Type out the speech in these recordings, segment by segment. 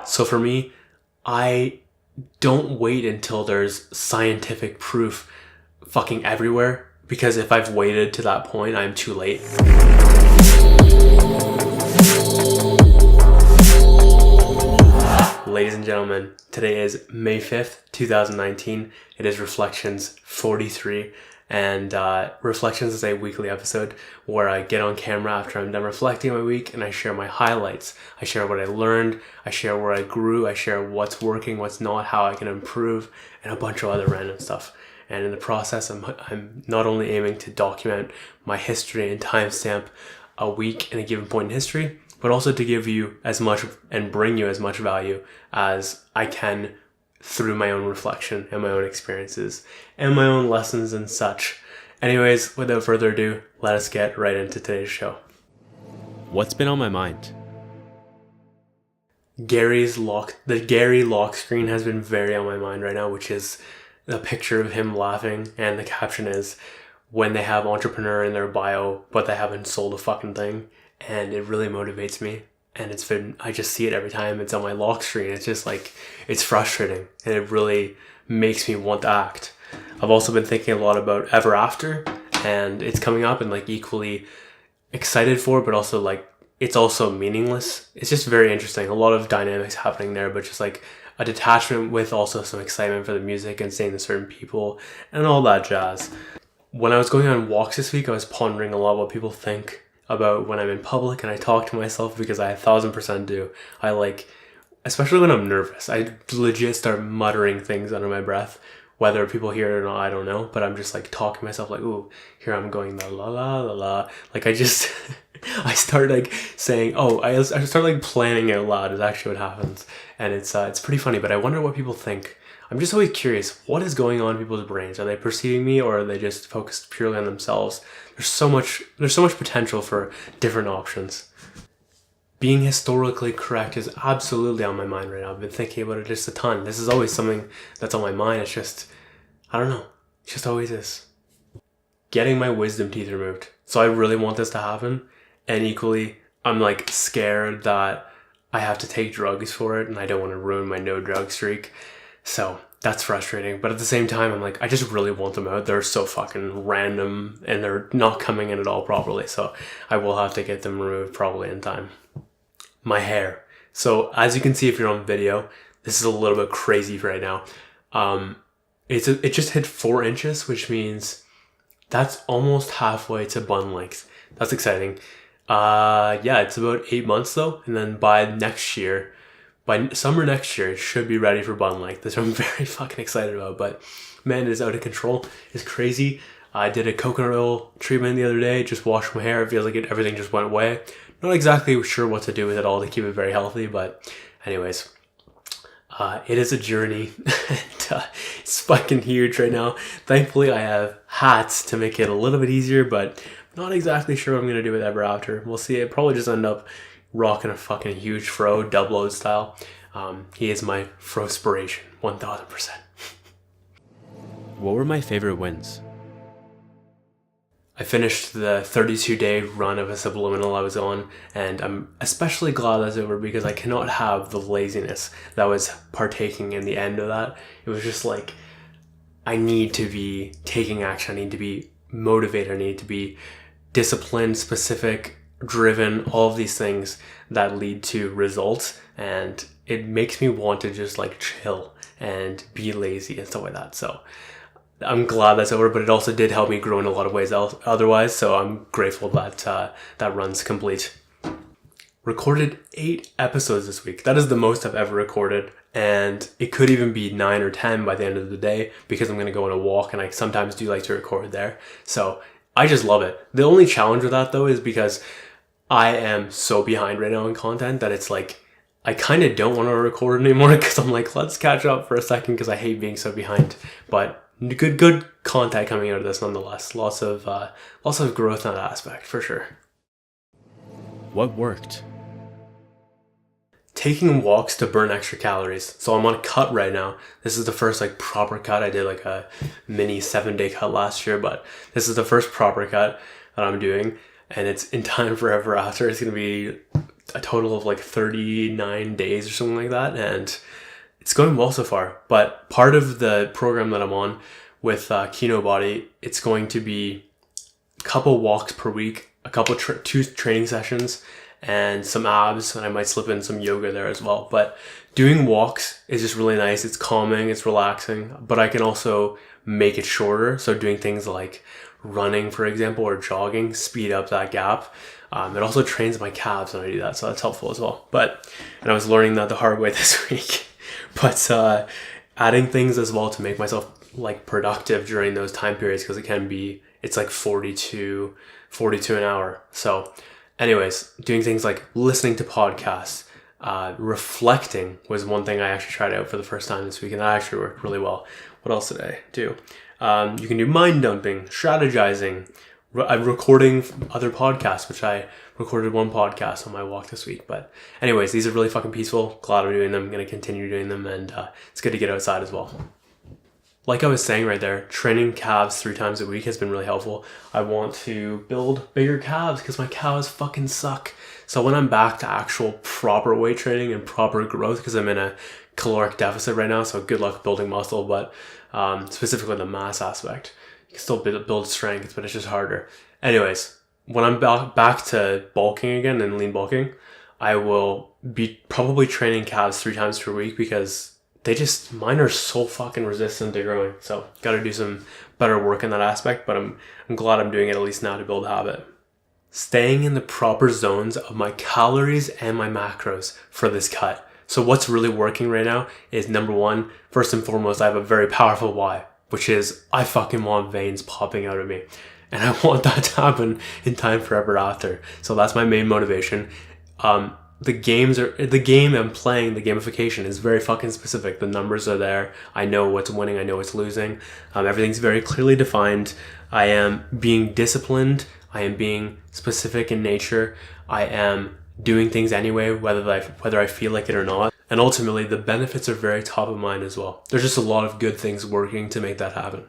So for me, I don't wait until there's scientific proof fucking everywhere, because if I've waited to that point, I'm too late. Ladies and gentlemen, today is May 5th, 2019. It is Reflections 43. And Reflections is a weekly episode where I get on camera after I'm done reflecting my week and I share my highlights. I share what I learned, I share where I grew, I share what's working, what's not, how I can improve, and a bunch of other random stuff. And in the process, I'm not only aiming to document my history and timestamp a week in a given point in history, but also to give you as much and bring you as much value as I can through my own reflection and my own experiences and my own lessons and such. Anyways, without further ado, let us get right into today's show. What's been on my mind? The Gary lock screen has been very on my mind right now, which is a picture of him laughing, and the caption is, when they have entrepreneur in their bio, but they haven't sold a fucking thing. And it really motivates me. And I just see it every time it's on my lock screen. It's just like, it's frustrating. And it really makes me want to act. I've also been thinking a lot about Ever After. And it's coming up and like equally excited for, but also like, it's also meaningless. It's just very interesting. A lot of dynamics happening there, but just like a detachment with also some excitement for the music and seeing the certain people and all that jazz. When I was going on walks this week, I was pondering a lot what people think about when I'm in public, and I talk to myself because I 1000% do. I like, especially when I'm nervous, I legit start muttering things under my breath. Whether people hear it or not, I don't know, but I'm just like talking to myself like, ooh, here I'm going la la la la la. Like I just, I start like saying, I start like planning out loud is actually what happens. And it's pretty funny, but I wonder what people think. I'm just always curious, what is going on in people's brains? Are they perceiving me, or are they just focused purely on themselves? There's so much potential for different options. Being historically correct is absolutely on my mind right now. I've been thinking about it just a ton. This is always something that's on my mind. It's just, I don't know. It just always is. Getting my wisdom teeth removed. So I really want this to happen. And equally, I'm like scared that I have to take drugs for it, and I don't want to ruin my no drug streak. So that's frustrating. But at the same time, I'm like, I just really want them out. They're so fucking random and they're not coming in at all properly. So I will have to get them removed probably in time. My hair. So as you can see, if you're on video, this is a little bit crazy right now. It just hit 4 inches, which means that's almost halfway to bun length. That's exciting. Yeah, it's about 8 months though. And then by summer next year, it should be ready for bun length. This I'm very fucking excited about, but man, it is out of control. It's crazy. I did a coconut oil treatment the other day, just washed my hair. It feels like everything just went away. Not exactly sure what to do with it all to keep it very healthy, but anyways, it is a journey and it's fucking huge right now. Thankfully, I have hats to make it a little bit easier, but not exactly sure what I'm going to do with Ever After. We'll see. It probably just end up rocking a fucking huge fro, double load style. He is my frospiration, 1000%. What were my favorite wins? I finished the 32-day run of a subliminal I was on, and I'm especially glad that's over because I cannot have the laziness that was partaking in the end of that. It was just like, I need to be taking action, I need to be motivated, I need to be disciplined, specific, driven, all of these things that lead to results, and it makes me want to just like chill and be lazy and stuff like that. So I'm glad that's over, but it also did help me grow in a lot of ways otherwise, so I'm grateful that that run's complete. Recorded 8 episodes this week. That is the most I've ever recorded, and it could even be 9 or 10 by the end of the day because I'm going to go on a walk, and I sometimes do like to record there. So I just love it. The only challenge with that though is because I am so behind right now in content that it's like, I kind of don't want to record anymore because I'm like, let's catch up for a second because I hate being so behind. But good content coming out of this nonetheless. Lots of growth in that aspect for sure. What worked? Taking walks to burn extra calories. So I'm on a cut right now. This is the first like proper cut. I did like a mini 7-day cut last year, but this is the first proper cut that I'm doing, and it's in time for Ever After. It's gonna be a total of like 39 days or something like that, and it's going well so far. But part of the program that I'm on with Kino Body, it's going to be a couple walks per week, a couple two training sessions, and some abs, and I might slip in some yoga there as well. But doing walks is just really nice. It's calming, it's relaxing, but I can also make it shorter. So doing things like running, for example, or jogging, speed up that gap. It also trains my calves when I do that, so that's helpful as well. And I was learning that the hard way this week. But adding things as well to make myself like productive during those time periods, because it's like 42 an hour. So anyways, doing things like listening to podcasts, reflecting was one thing I actually tried out for the first time this week, and that actually worked really well. What else did I do? You can do mind dumping, strategizing, recording other podcasts, which I recorded one podcast on my walk this week. But anyways, these are really fucking peaceful. Glad I'm doing them. I'm going to continue doing them, and it's good to get outside as well. Like I was saying right there, training calves 3 times a week has been really helpful. I want to build bigger calves because my calves fucking suck. So when I'm back to actual proper weight training and proper growth, because I'm in a caloric deficit right now, so good luck building muscle, but specifically the mass aspect. You can still build strength, but it's just harder. Anyways, when I'm back to bulking again and lean bulking, I will be probably training calves 3 times per week, because mine are so fucking resistant to growing. So gotta do some better work in that aspect, but I'm glad I'm doing it at least now to build a habit. Staying in the proper zones of my calories and my macros for this cut. So what's really working right now is, number one, first and foremost, I have a very powerful why, which is I fucking want veins popping out of me. And I want that to happen in time forever after. So that's my main motivation. The game I'm playing, the gamification is very fucking specific. The numbers are there. I know what's winning. I know what's losing. Everything's very clearly defined. I am being disciplined. I am being specific in nature. I am doing things anyway, whether I feel like it or not. And ultimately, the benefits are very top of mind as well. There's just a lot of good things working to make that happen.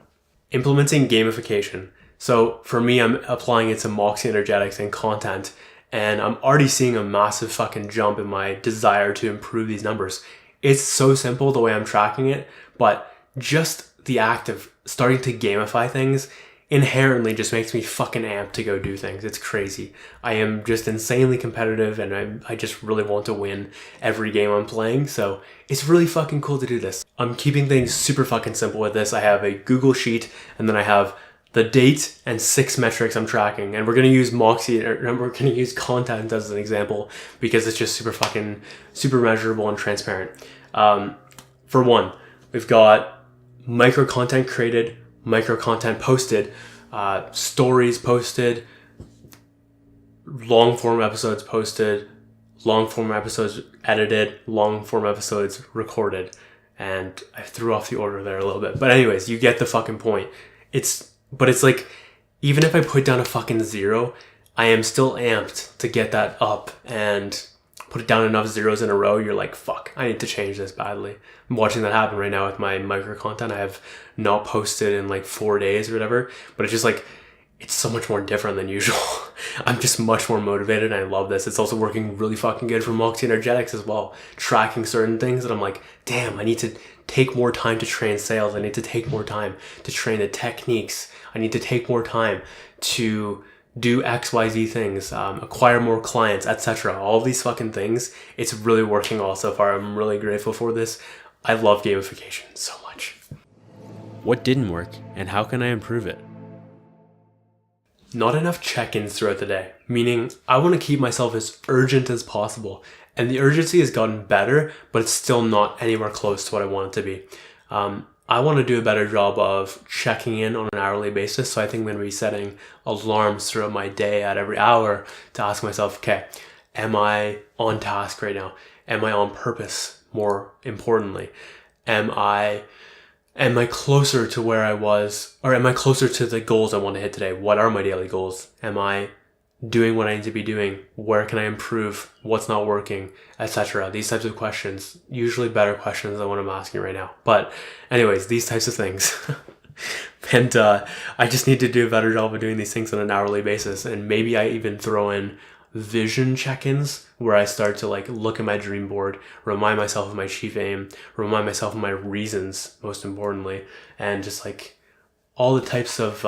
Implementing gamification. So for me, I'm applying it to Moxey energetics and content, and I'm already seeing a massive fucking jump in my desire to improve these numbers. It's so simple the way I'm tracking it, but just the act of starting to gamify things inherently just makes me fucking amped to go do things. It's crazy. I am just insanely competitive, and I just really want to win every game I'm playing, so it's really fucking cool to do this. I'm keeping things super fucking simple with this. I have a Google Sheet, and then I have the date and 6 metrics I'm tracking, and we're going to use Moxey, or we're going to use content as an example, because it's just super measurable and transparent. For one, we've got micro content created, micro content posted, stories posted, long form episodes posted, long form episodes edited, long form episodes recorded. And I threw off the order there a little bit, but anyways, you get the fucking point. But it's like, even if I put down a fucking 0, I am still amped to get that up, and put down enough zeros in a row, you're like, fuck, I need to change this badly. I'm watching that happen right now with my micro content. I have not posted in like 4 days or whatever, but it's just like, it's so much more different than usual. I'm just much more motivated, and I love this. It's also working really fucking good for Moxey energetics as well. Tracking certain things that I'm like, damn, I need to take more time to train sales. I need to take more time to train the techniques. I need to take more time to do XYZ things, acquire more clients, etc. All of these fucking things. It's really working well so far. I'm really grateful for this. I love gamification so much. What didn't work, and how can I improve it? Not enough check-ins throughout the day, meaning I want to keep myself as urgent as possible, and the urgency has gotten better, but it's still not anywhere close to what I want it to be. I want to do a better job of checking in on an hourly basis, so I think I'm going to be setting alarms throughout my day at every hour to ask myself, okay, am I on task right now? Am I on purpose, more importantly? Am I closer to where I was, or am I closer to the goals I want to hit today? What are my daily goals? Am I doing what I need to be doing? Where can I improve? What's not working? Etc. These types of questions, usually better questions than what I'm asking right now. But anyways, these types of things. And I just need to do a better job of doing these things on an hourly basis. And maybe I even throw in vision check-ins where I start to like look at my dream board, remind myself of my chief aim, remind myself of my reasons, most importantly, and just like all the types of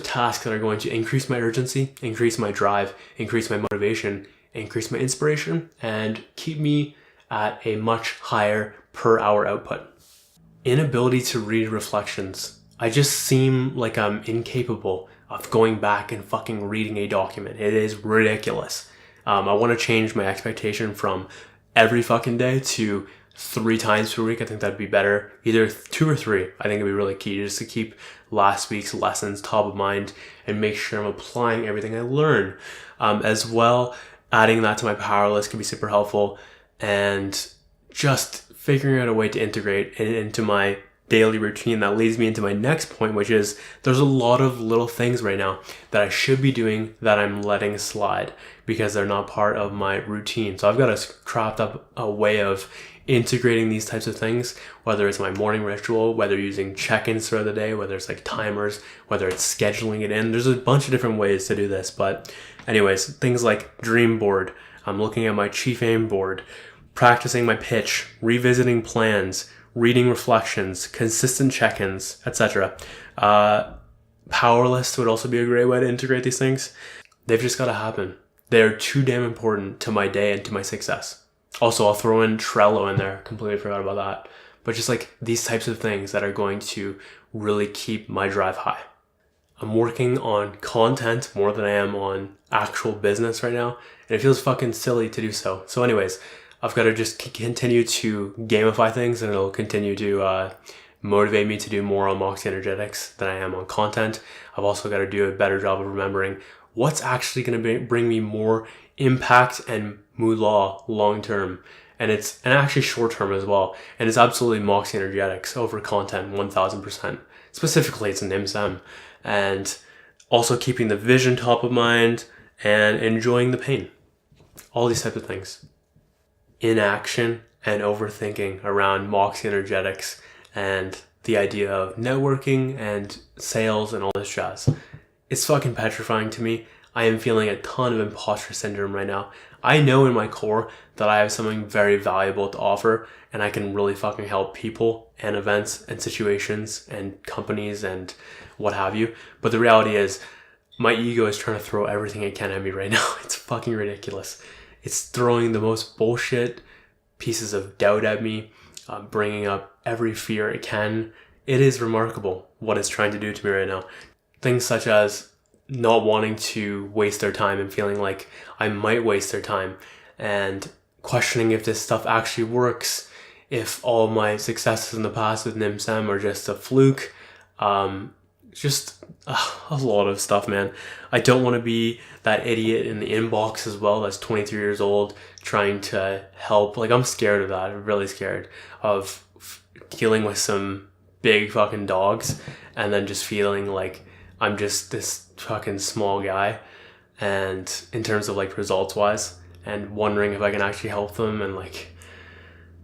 tasks that are going to increase my urgency, increase my drive, increase my motivation, increase my inspiration, and keep me at a much higher per hour output. Inability to read reflections. I just seem like I'm incapable of going back and fucking reading a document. It is ridiculous. I want to change my expectation from every fucking day to 3 times per week. I think that'd be better. Either 2 or 3. I think it'd be really key just to keep last week's lessons top of mind and make sure I'm applying everything I learn. As well, adding that to my power list can be super helpful, and just figuring out a way to integrate it into my daily routine. That leads me into my next point, which is there's a lot of little things right now that I should be doing that I'm letting slide because they're not part of my routine. So I've got to craft up a way of integrating these types of things, whether it's my morning ritual, whether using check-ins throughout the day, whether it's like timers, whether it's scheduling it in. There's a bunch of different ways to do this. But anyways, things like dream board. I'm looking at my chief aim board, practicing my pitch, revisiting plans, reading reflections, consistent check-ins, etc. Power list would also be a great way to integrate these things. They've just got to happen. They're too damn important to my day and to my success. Also, I'll throw in Trello in there. Completely forgot about that. But just like these types of things that are going to really keep my drive high. I'm working on content more than I am on actual business right now, and it feels fucking silly to do so. So anyways, I've got to just continue to gamify things, and it'll continue to motivate me to do more on Moxey Energetics than I am on content. I've also got to do a better job of remembering what's actually going to bring me more impact and moolah long term. And actually short term as well. And it's absolutely Moxey Energetics over content 1000%. Specifically, it's an IMSM. And also keeping the vision top of mind and enjoying the pain. All these types of things. Inaction and overthinking around Moxey Energetics and the idea of networking and sales and all this jazz. It's fucking petrifying to me. I am feeling a ton of imposter syndrome right now. I know in my core that I have something very valuable to offer, and I can really fucking help people and events and situations and companies and what have you. But the reality is my ego is trying to throw everything it can at me right now. It's fucking ridiculous. It's throwing the most bullshit pieces of doubt at me, bringing up every fear it can. It is remarkable what it's trying to do to me right now. Things such as not wanting to waste their time and feeling like I might waste their time, and questioning if this stuff actually works, if all my successes in the past with NIMSM are just a fluke. Just a lot of stuff, man. I don't want to be that idiot in the inbox as well that's 23 years old trying to help. Like, I'm scared of that. I'm really scared of dealing with some big fucking dogs and then just feeling like I'm just this fucking small guy, and in terms of like results wise, and wondering if I can actually help them. And like,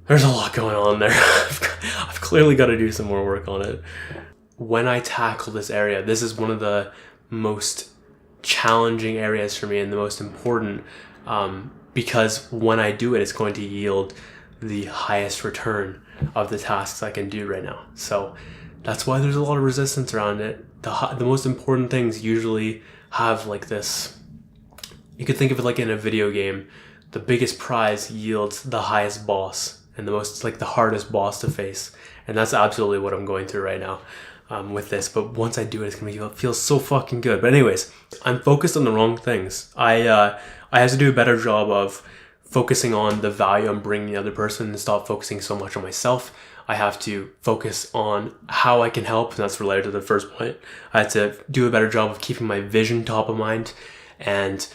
there's a lot going on there. I've clearly got to do some more work on it. When I tackle this area, this is one of the most challenging areas for me and the most important, because when I do it, it's going to yield the highest return of the tasks I can do right now. So that's why there's a lot of resistance around it. The most important things usually have like this, you could think of it like in a video game, the biggest prize yields the highest boss and the most, like, the hardest boss to face. And that's absolutely what I'm going through right now. With this, but once I do it, it's gonna feel so fucking good. But anyways, I'm focused on the wrong things. I have to do a better job of focusing on the value I'm bringing the other person and stop focusing so much on myself. I have to focus on how I can help, and that's related to the first point. I have to do a better job of keeping my vision top of mind, and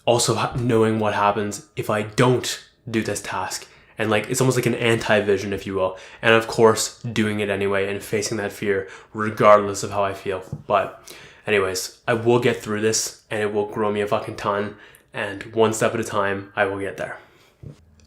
also knowing what happens if I don't do this task. And like, it's almost like an anti-vision, if you will. And of course, doing it anyway and facing that fear regardless of how I feel. But anyways, I will get through this, and it will grow me a fucking ton. And one step at a time, I will get there.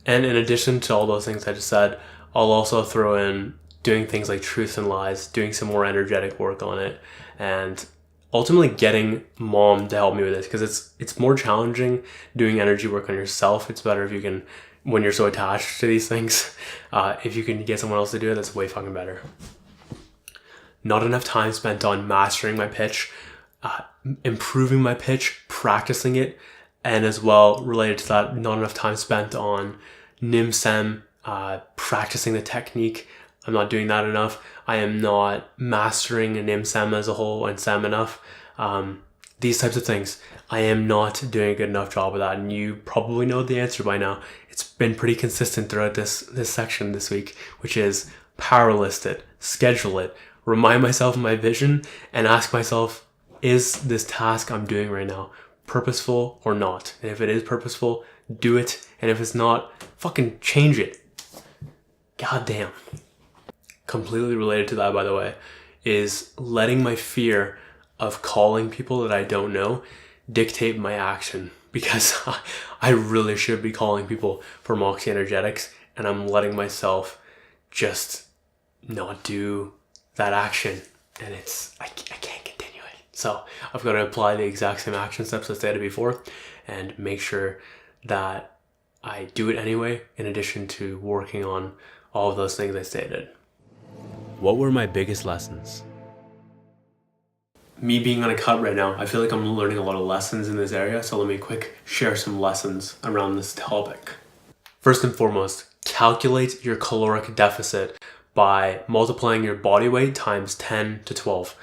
And in addition to all those things I just said, I'll also throw in doing things like truths and lies, doing some more energetic work on it. And ultimately getting mom to help me with this, because it's more challenging doing energy work on yourself. It's better if you can, when you're so attached to these things, if you can get someone else to do it, that's way fucking better. Not enough time spent on mastering my pitch, improving my pitch, practicing it, and as well, related to that, not enough time spent on nim-sem, practicing the technique. I'm not doing that enough. I am not mastering nim-sem as a whole and sem enough. These types of things, I am not doing a good enough job of that, and you probably know the answer by now. It's been pretty consistent throughout this section this week, which is power list it, schedule it, remind myself of my vision, and ask myself, is this task I'm doing right now purposeful or not? And if it is purposeful, do it. And if it's not, fucking change it. God damn. Completely related to that, by the way, is letting my fear of calling people that I don't know dictate my action. Because I really should be calling people for Moxey Energetics, and I'm letting myself just not do that action. And I can't continue it. So I've got to apply the exact same action steps I stated before and make sure that I do it anyway, in addition to working on all of those things I stated. What were my biggest lessons? Me being on a cut right now, I feel like I'm learning a lot of lessons in this area, so let me quick share some lessons around this topic. First and foremost, calculate your caloric deficit by multiplying your body weight times 10 to 12.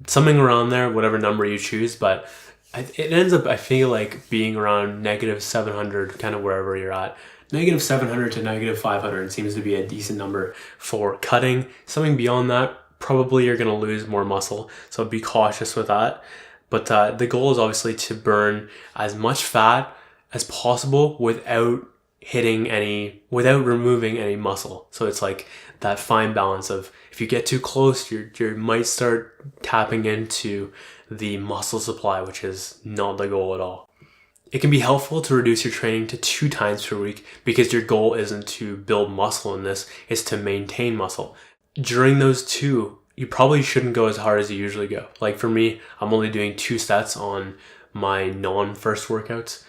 Something around there, whatever number you choose, but it ends up, I feel like, being around negative 700, kind of wherever you're at. Negative 700 to negative 500 seems to be a decent number for cutting. Something beyond that, probably you're going to lose more muscle, so be cautious with that. But the goal is obviously to burn as much fat as possible without removing any muscle. So it's like that fine balance of, if you get too close, you might start tapping into the muscle supply, which is not the goal at all. It can be helpful to reduce your training to 2 times per week, because your goal isn't to build muscle in this, it's to maintain muscle. During those 2, you probably shouldn't go as hard as you usually go. Like for me, I'm only doing 2 sets on my non-first workouts,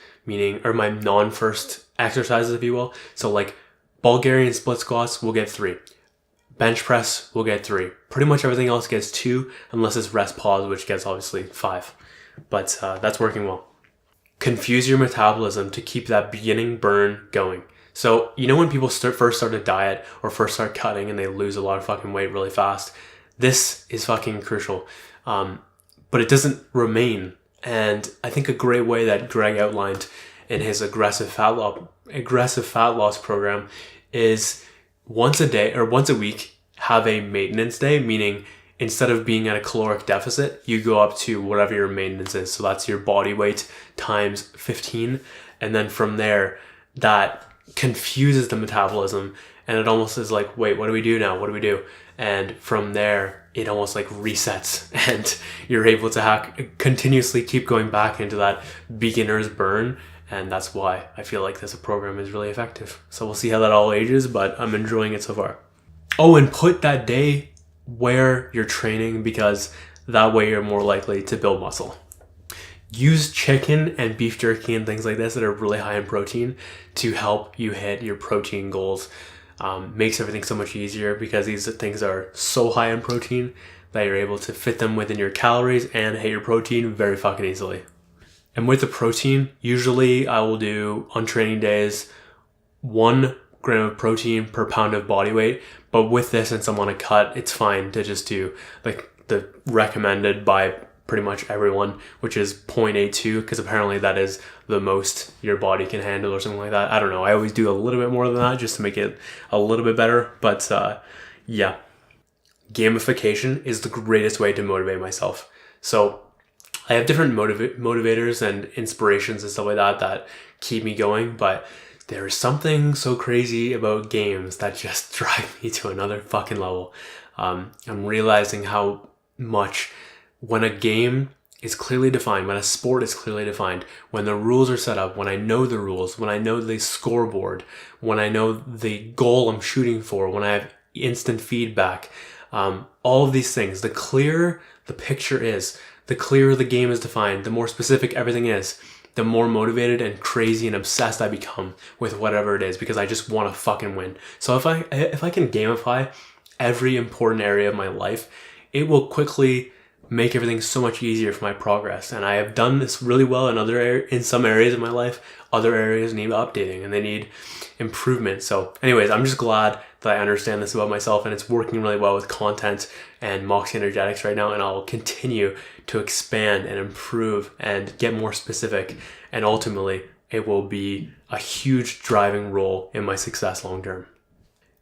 or my non-first exercises, if you will. So like Bulgarian split squats, we'll get 3. Bench press, we'll get 3. Pretty much everything else gets 2, unless it's rest pause, which gets obviously 5. But that's working well. Confuse your metabolism to keep that beginning burn going. So, you know when people first start a diet or first start cutting and they lose a lot of fucking weight really fast? This is fucking crucial. But it doesn't remain. And I think a great way that Greg outlined in his aggressive fat loss program is once a week, have a maintenance day, meaning instead of being at a caloric deficit, you go up to whatever your maintenance is. So that's your body weight times 15. And then from there, that confuses the metabolism, and it almost is like, wait, what do we do now? What do we do? And from there, it almost like resets, and you're able to continuously keep going back into that beginner's burn. And that's why I feel like this program is really effective. So we'll see how that all ages, but I'm enjoying it so far. Oh, and put that day where you're training, because that way you're more likely to build muscle. Use chicken and beef jerky and things like this that are really high in protein to help you hit your protein goals. Makes everything so much easier, because these things are so high in protein that you're able to fit them within your calories and hit your protein very fucking easily. And with the protein, usually I will do on training days 1 gram of protein per pound of body weight. But with this, since I'm on a cut, it's fine to just do like the recommended by pretty much everyone, which is 0.82, because apparently that is the most your body can handle or something like that. I don't know. I always do a little bit more than that just to make it a little bit better. But yeah, gamification is the greatest way to motivate myself. So I have different motivators and inspirations and stuff like that keep me going, but there's something so crazy about games that just drive me to another fucking level. I'm realizing how much, when a game is clearly defined, when a sport is clearly defined, when the rules are set up, when I know the rules, when I know the scoreboard, when I know the goal I'm shooting for, when I have instant feedback, all of these things, the clearer the picture is, the clearer the game is defined, the more specific everything is, the more motivated and crazy and obsessed I become with whatever it is, because I just want to fucking win. So if I can gamify every important area of my life, it will quickly make everything so much easier for my progress. And I have done this really well in some areas of my life. Other areas need updating and they need improvement. So anyways, I'm just glad that I understand this about myself, and it's working really well with content and Moxey Energetics right now, and I'll continue to expand and improve and get more specific, and ultimately it will be a huge driving role in my success long term.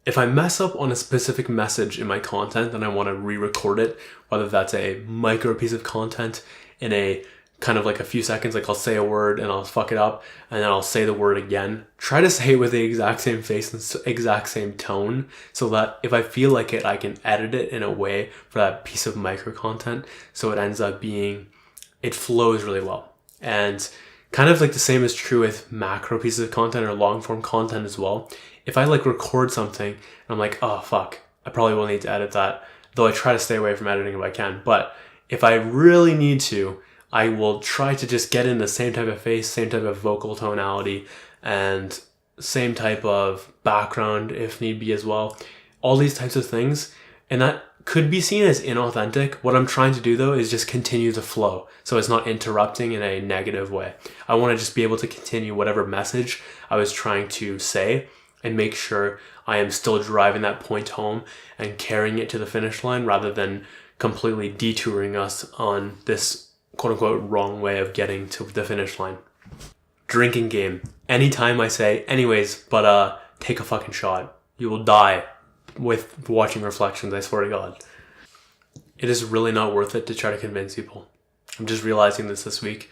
If I mess up on a specific message in my content and I want to re-record it, whether that's a micro piece of content in a kind of like a few seconds, like I'll say a word and I'll fuck it up and then I'll say the word again, try to say it with the exact same face and exact same tone, so that if I feel like it, I can edit it in a way for that piece of micro content so it ends up it flows really well. And kind of like the same is true with macro pieces of content or long form content as well. If I like record something and I'm like, oh fuck, I probably will need to edit that, though I try to stay away from editing if I can. But if I really need to, I will try to just get in the same type of face, same type of vocal tonality, and same type of background if need be as well. All these types of things. And that could be seen as inauthentic. What I'm trying to do though is just continue the flow, so it's not interrupting in a negative way. I want to just be able to continue whatever message I was trying to say and make sure I am still driving that point home and carrying it to the finish line, rather than completely detouring us on this quote-unquote wrong way of getting to the finish line. Drinking game. Anytime I say, anyways, but take a fucking shot, you will die with watching Reflections, I swear to God. It is really not worth it to try to convince people. I'm just realizing this week.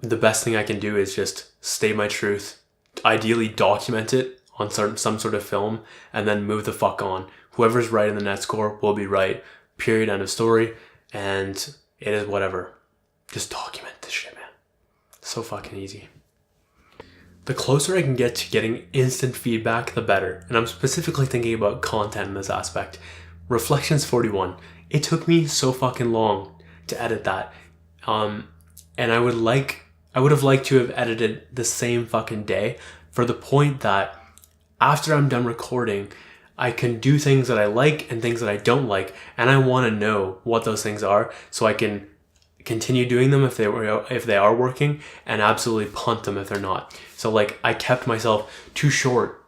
The best thing I can do is just state my truth, ideally document it on some sort of film, and then move the fuck on. Whoever's right in the net score will be right. Period, end of story. And it is whatever. Just document this shit, man. So fucking easy. The closer I can get to getting instant feedback, the better. And I'm specifically thinking about content in this aspect. Reflections 41. It took me so fucking long to edit that. And I would have liked to have edited the same fucking day, for the point that after I'm done recording, I can do things that I like and things that I don't like, and I want to know what those things are so I can continue doing them if they are working, and absolutely punt them if they're not. So like, I kept myself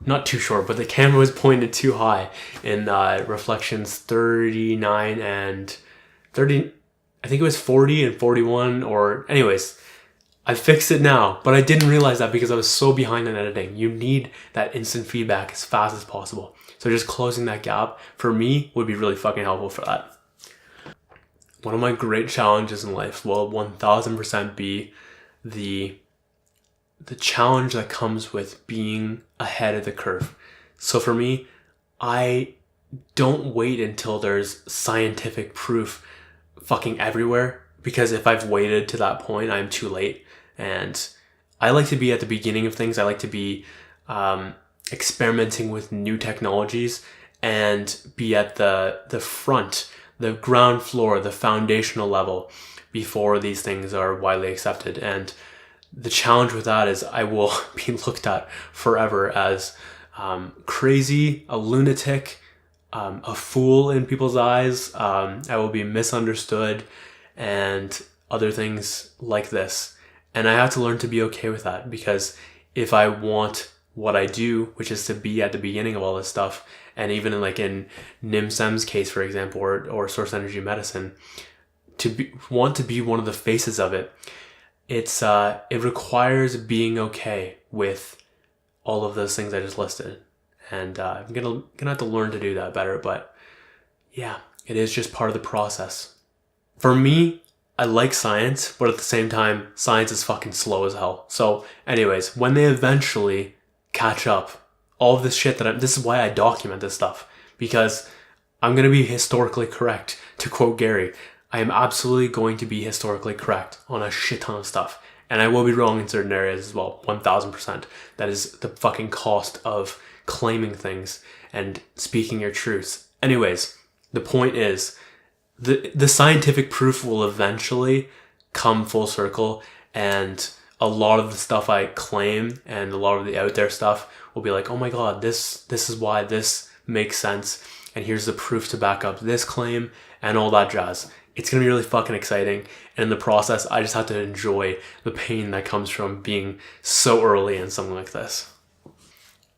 not too short, but the camera was pointed too high in Reflections 39 and 30, I think it was 40 and 41, or anyways, I fixed it now, but I didn't realize that because I was so behind in editing. You need that instant feedback as fast as possible. So just closing that gap for me would be really fucking helpful for that. One of my great challenges in life will 1000% be the challenge that comes with being ahead of the curve. So for me, I don't wait until there's scientific proof fucking everywhere, because if I've waited to that point, I'm too late. And I like to be at the beginning of things. I like to be experimenting with new technologies and be at the front, the ground floor, the foundational level before these things are widely accepted. And the challenge with that is I will be looked at forever as crazy, a lunatic, a fool in people's eyes. I will be misunderstood and other things like this. And I have to learn to be okay with that, because if I want what I do, which is to be at the beginning of all this stuff, and even in NIMSEM's case, for example, or source energy medicine, want to be one of the faces of it, it requires being okay with all of those things I just listed. And I'm gonna have to learn to do that better, but yeah, it is just part of the process. For me, I like science, but at the same time, science is fucking slow as hell. So anyways, when they eventually catch up, all of this shit this is why I document this stuff, because I'm going to be historically correct. To quote Gary, I am absolutely going to be historically correct on a shit ton of stuff. And I will be wrong in certain areas as well, 1000%. That is the fucking cost of claiming things and speaking your truths. Anyways, the point is, the scientific proof will eventually come full circle, and a lot of the stuff I claim and a lot of the out there stuff will be like, oh my god, this is why this makes sense, and here's the proof to back up this claim and all that jazz. It's gonna be really fucking exciting, and in the process, I just have to enjoy the pain that comes from being so early in something like this.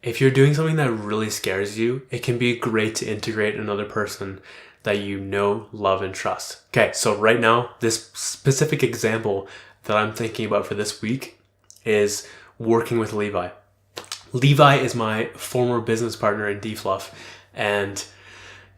If you're doing something that really scares you, it can be great to integrate another person that you know, love, and trust. Okay, so right now, this specific example that I'm thinking about for this week is working with Levi. Levi is my former business partner in DFluff, and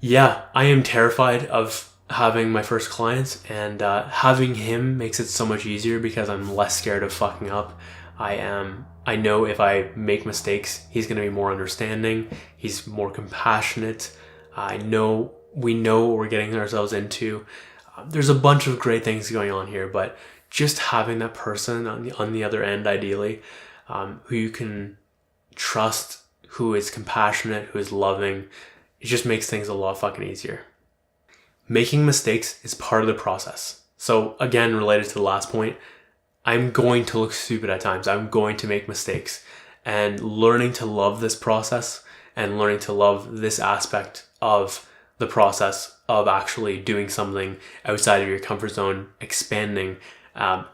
yeah, I am terrified of having my first clients, and having him makes it so much easier because I'm less scared of fucking up. I know if I make mistakes, he's going to be more understanding. He's more compassionate. We know what we're getting ourselves into. There's a bunch of great things going on here, but just having that person on the other end, ideally, who you can trust, who is compassionate, who is loving, it just makes things a lot fucking easier. Making mistakes is part of the process. So again, related to the last point, I'm going to look stupid at times. I'm going to make mistakes, and learning to love this process and learning to love this aspect of the process of actually doing something outside of your comfort zone, expanding,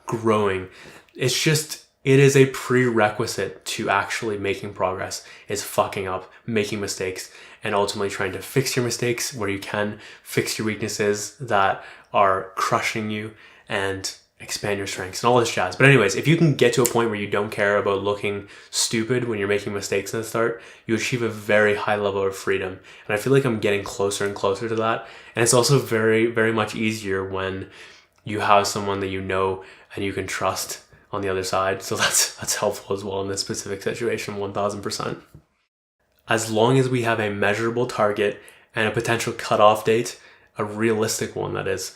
growing. It is a prerequisite to actually making progress, is fucking up, making mistakes, and ultimately trying to fix your mistakes where you can, fix your weaknesses that are crushing you, and expand your strengths and all this jazz. But anyways, if you can get to a point where you don't care about looking stupid when you're making mistakes in the start, you achieve a very high level of freedom. And I feel like I'm getting closer and closer to that. And it's also very, very much easier when you have someone that you know and you can trust on the other side. So that's helpful as well in this specific situation, 1000%. As long as we have a measurable target and a potential cutoff date, a realistic one that is,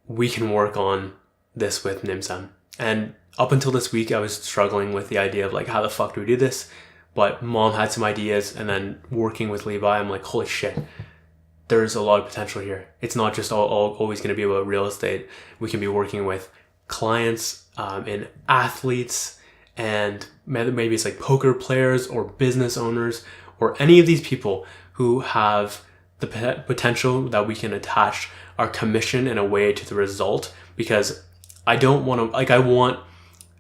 we can work on this with Nimsan. And up until this week, I was struggling with the idea of like, how the fuck do we do this? But mom had some ideas, and then working with Levi, I'm like, holy shit, there's a lot of potential here. It's not just always going to be about real estate. We can be working with clients and athletes, and maybe it's like poker players or business owners or any of these people who have the potential that we can attach our commission in a way to the result, because I don't want to, like, I want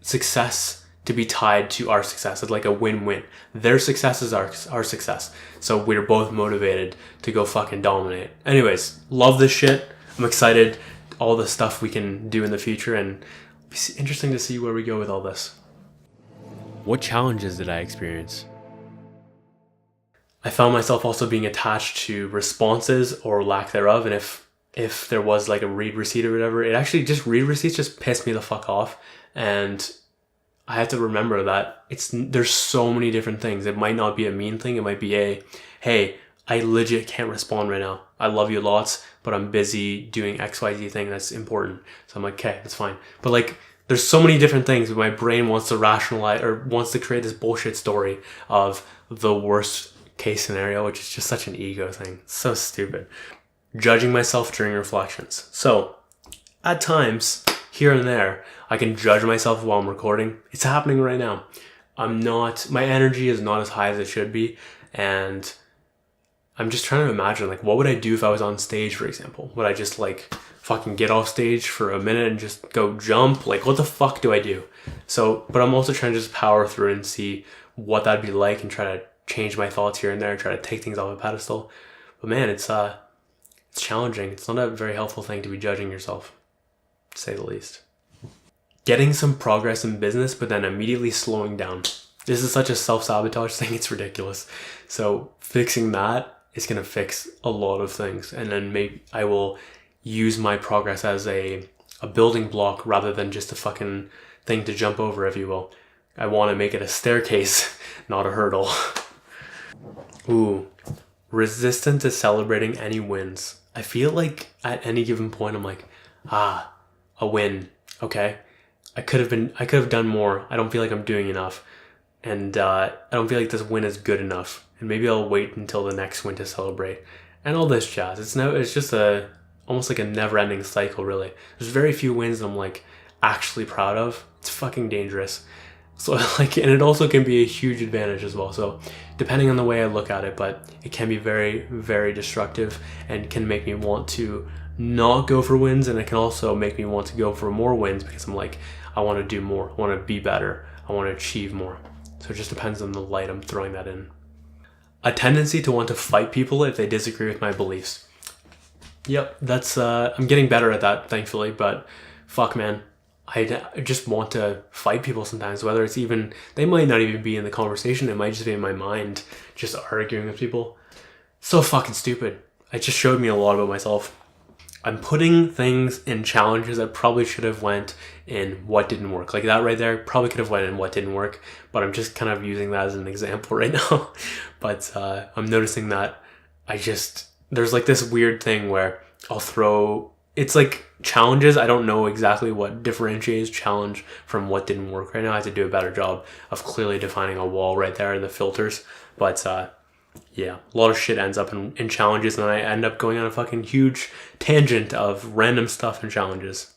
success to be tied to our success. It's like a win-win. Their success is our success. So we're both motivated to go fucking dominate. Anyways, love this shit. I'm excited. All the stuff we can do in the future, and it's interesting to see where we go with all this. What challenges did I experience? I found myself also being attached to responses or lack thereof, and if there was like a read receipt or whatever, it actually just read receipts just pissed me the fuck off. And I have to remember that there's so many different things. It might not be a mean thing. It might be hey, I legit can't respond right now. I love you lots, but I'm busy doing XYZ thing that's important. So I'm like, okay, that's fine. But like, there's so many different things my brain wants to rationalize or wants to create this bullshit story of the worst case scenario, which is just such an ego thing. It's so stupid. Judging myself during reflections. So at times, here and there, I can judge myself while I'm recording. It's happening right now. My energy is not as high as it should be. And I'm just trying to imagine, like, what would I do if I was on stage, for example? Would I just like fucking get off stage for a minute and just go jump? Like, what the fuck do I do? So, but I'm also trying to just power through and see what that'd be like and try to change my thoughts here and there, try to take things off a pedestal. But man, it's challenging. It's not a very helpful thing to be judging yourself, to say the least. Getting some progress in business, but then immediately slowing down. This is such a self-sabotage thing, it's ridiculous. So fixing that is going to fix a lot of things. And then maybe I will use my progress as a building block rather than just a fucking thing to jump over, if you will. I want to make it a staircase, not a hurdle. Ooh, resistant to celebrating any wins. I feel like at any given point, I'm like, a win. Okay. I could have done more. I don't feel like I'm doing enough. And I don't feel like this win is good enough. And maybe I'll wait until the next win to celebrate. And all this jazz. It's just a almost like a never-ending cycle, really. There's very few wins I'm like actually proud of. It's fucking dangerous. So like, and it also can be a huge advantage as well. So depending on the way I look at it, but it can be very, very destructive and can make me want to not go for wins. And it can also make me want to go for more wins because I'm like, I want to do more. I want to be better. I want to achieve more. So it just depends on the light I'm throwing that in. A tendency to want to fight people if they disagree with my beliefs. Yep, that's, I'm getting better at that, thankfully, but fuck, man. I just want to fight people sometimes, whether it's even, they might not even be in the conversation, it might just be in my mind, just arguing with people. So fucking stupid. It just showed me a lot about myself. I'm putting things in challenges that probably should have went in what didn't work. Like that right there probably could have went in what didn't work, but I'm just kind of using that as an example right now. But I'm noticing that there's like this weird thing where it's like challenges. I don't know exactly what differentiates challenge from what didn't work right now. I have to do a better job of clearly defining a wall right there in the filters. But yeah, a lot of shit ends up in challenges, and I end up going on a fucking huge tangent of random stuff and challenges.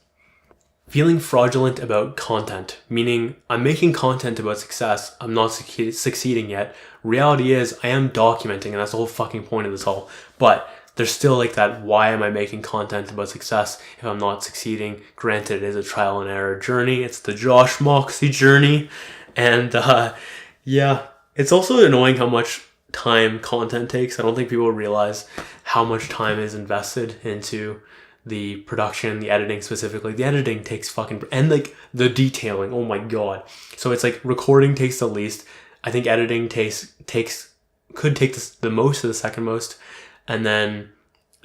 Feeling fraudulent about content, meaning I'm making content about success, I'm not succeeding yet. Reality is I am documenting, and that's the whole fucking point of this all. But there's still like that, why am I making content about success if I'm not succeeding? Granted, it is a trial and error journey. It's the Josh Moxey journey. And yeah, it's also annoying how much time content takes. I don't think people realize how much time is invested into the production, the editing specifically. The editing takes and like the detailing, oh my god. So it's like recording takes the least. I think editing could take the most or the second most. And then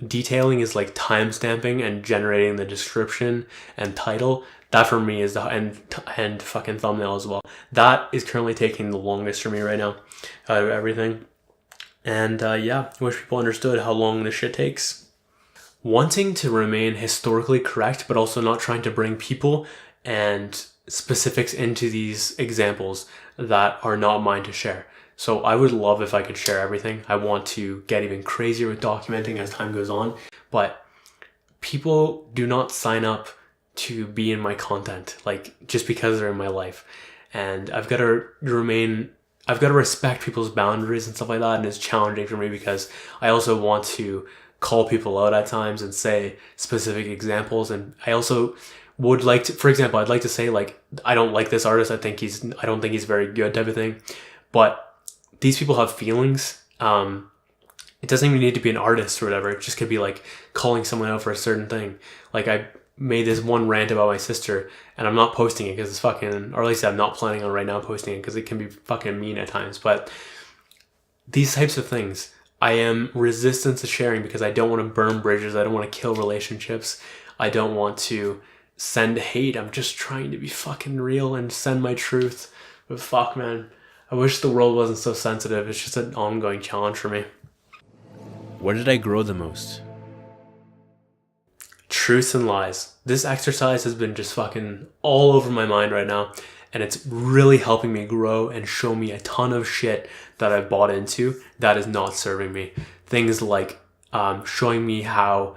detailing is like timestamping and generating the description and title. That for me is and fucking thumbnail as well. That is currently taking the longest for me right now out of everything. And yeah, I wish people understood how long this shit takes. Wanting to remain historically correct, but also not trying to bring people and specifics into these examples that are not mine to share. So I would love if I could share everything. I want to get even crazier with documenting as time goes on, but people do not sign up to be in my content, like just because they're in my life. And I've got to respect people's boundaries and stuff like that. And it's challenging for me because I also want to call people out at times and say specific examples. And I also would like to, for example, I'd like to say like, I don't like this artist. I don't think he's very good type of thing. But these people have feelings. It doesn't even need to be an artist or whatever. It just could be like calling someone out for a certain thing. Like I made this one rant about my sister and I'm not posting it because it's fucking, or at least I'm not planning on right now posting it because it can be fucking mean at times. But these types of things, I am resistant to sharing because I don't want to burn bridges. I don't want to kill relationships. I don't want to send hate. I'm just trying to be fucking real and send my truth. But fuck, man. I wish the world wasn't so sensitive. It's just an ongoing challenge for me. Where did I grow the most? Truths and lies. This exercise has been just fucking all over my mind right now. And it's really helping me grow and show me a ton of shit that I've bought into that is not serving me. Things like showing me how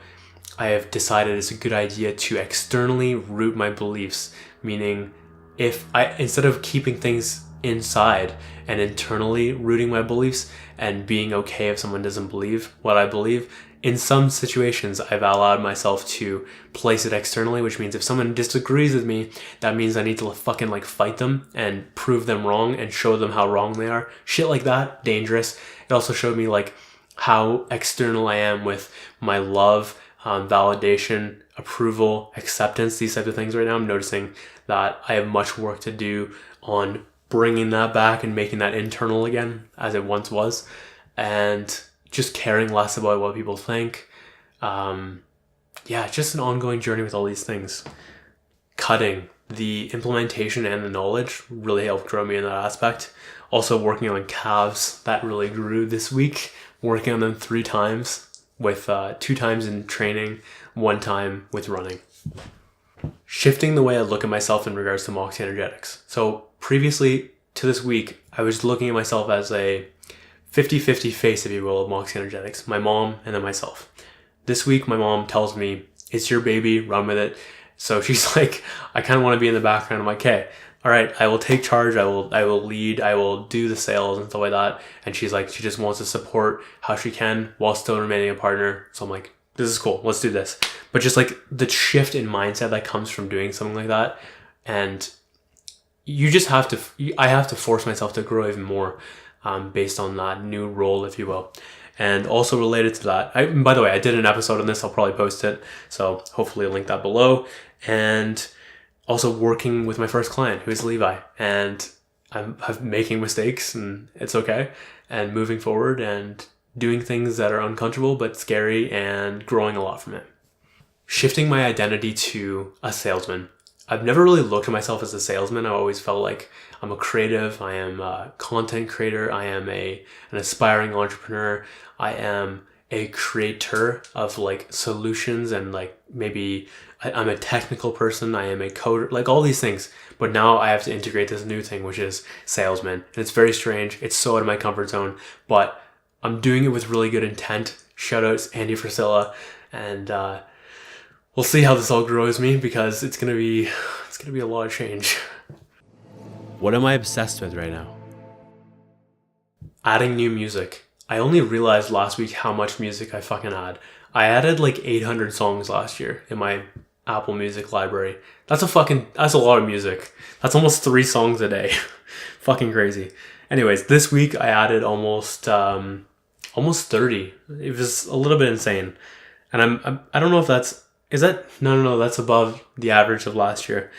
I have decided it's a good idea to externally root my beliefs. Meaning, instead of keeping things inside and internally rooting my beliefs and being okay if someone doesn't believe what I believe, in some situations I've allowed myself to place it externally, which means if someone disagrees with me, that means I need to fucking like fight them and prove them wrong and show them how wrong they are. Shit like that, dangerous. It also showed me like how external I am with my love, validation, approval, acceptance, these types of things right now. I'm noticing that I have much work to do on bringing that back and making that internal again as it once was, and just caring less about what people think. Yeah, just an ongoing journey with all these things. Cutting, the implementation and the knowledge really helped grow me in that aspect. Also working on calves, that really grew this week. Working on them 3 times, with 2 times in training, 1 time with running. Shifting the way I look at myself in regards to Moxey Energetics. So previously to this week, I was looking at myself as a 50-50 face, if you will, of Moxey Energetics. My mom and then myself. this week my mom tells me, it's your baby, run with it. So she's like, I kind of want to be in the background. I'm like, okay, all right, I will take charge. I will lead. I will do the sales and stuff like that. And she's like, she just wants to support how she can while still remaining a partner. So I'm like, this is cool. Let's do this. But just like the shift in mindset that comes from doing something like that. And you just have to, I have to force myself to grow even more based on that new role, if you will. And also related to that, by the way, I did an episode on this. I'll probably post it. So hopefully I'll link that below. And also working with my first client, who is Levi. And I'm making mistakes, and it's okay. And moving forward and doing things that are uncomfortable but scary, and growing a lot from it. Shifting my identity to a salesman. I've never really looked at myself as a salesman. I always felt like I'm a creative. I am a content creator. I am an aspiring entrepreneur. I am a creator of like solutions, and like maybe I'm a technical person. I am a coder, like all these things. But now I have to integrate this new thing, which is salesman. And it's very strange. It's so out of my comfort zone, but I'm doing it with really good intent. Shout outs Andy Frisilla. And we'll see how this all grows me, because it's gonna be a lot of change. What am I obsessed with right now? Adding new music. I only realized last week how much music I fucking add. I added like 800 songs last year in my Apple Music library. That's a lot of music. That's almost 3 songs a day. Fucking crazy. Anyways, this week I added almost 30. It was a little bit insane. And I don't know if that's that's above the average of last year.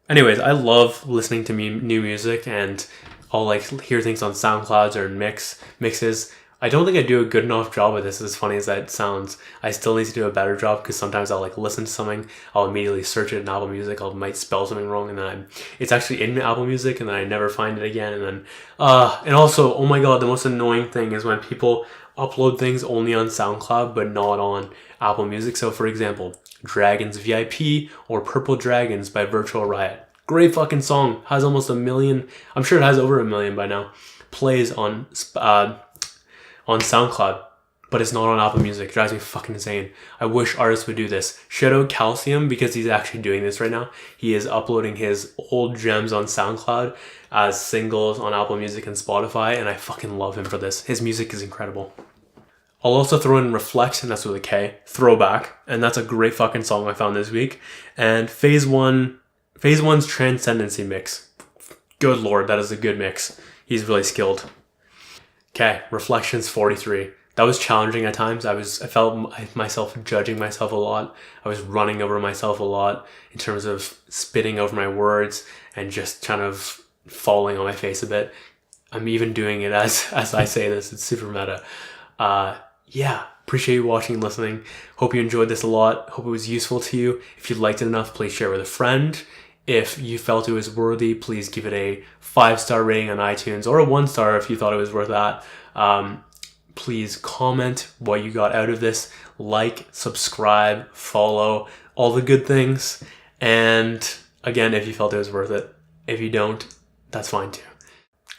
Anyways, I love listening to new music, and I'll like hear things on SoundClouds or mixes. I don't think I do a good enough job with this, as funny as that sounds. I still need to do a better job, because sometimes I'll like listen to something, I'll immediately search it in Apple Music, might spell something wrong, and then it's actually in Apple Music, and then I never find it again. And then and also, oh my god, the most annoying thing is when people upload things only on SoundCloud but not on Apple Music. So for example, Dragons VIP or Purple Dragons by Virtual Riot. Great fucking song. Has almost 1 million. I'm sure it has over 1 million by now. Plays on SoundCloud, but it's not on Apple Music. It drives me fucking insane. I wish artists would do this. Shout out Calcium, because he's actually doing this right now. He is uploading his old gems on SoundCloud as singles on Apple Music and Spotify, and I fucking love him for this. His music is incredible. I'll also throw in Reflect, and that's with a K, Throwback, and that's a great fucking song I found this week. And Phase 1's Transcendency mix. Good lord, that is a good mix. He's really skilled. Okay, Reflections 43. That was challenging at times. I felt myself judging myself a lot. I was running over myself a lot in terms of spitting over my words and just kind of falling on my face a bit. I'm even doing it as I say this. It's super meta. Yeah, appreciate you watching and listening. Hope you enjoyed this a lot. Hope it was useful to you. If you liked it enough, please share it with a friend. If you felt it was worthy, please give it a 5-star rating on iTunes, or a 1-star if you thought it was worth that. Please comment what you got out of this. Like, subscribe, follow, all the good things. And again, if you felt it was worth it. If you don't, that's fine too.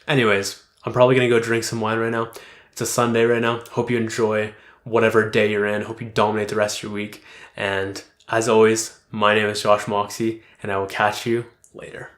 Anyways, I'm probably going to go drink some wine right now. It's a Sunday right now. Hope you enjoy whatever day you're in. Hope you dominate the rest of your week. And as always, my name is Josh Moxey, and I will catch you later.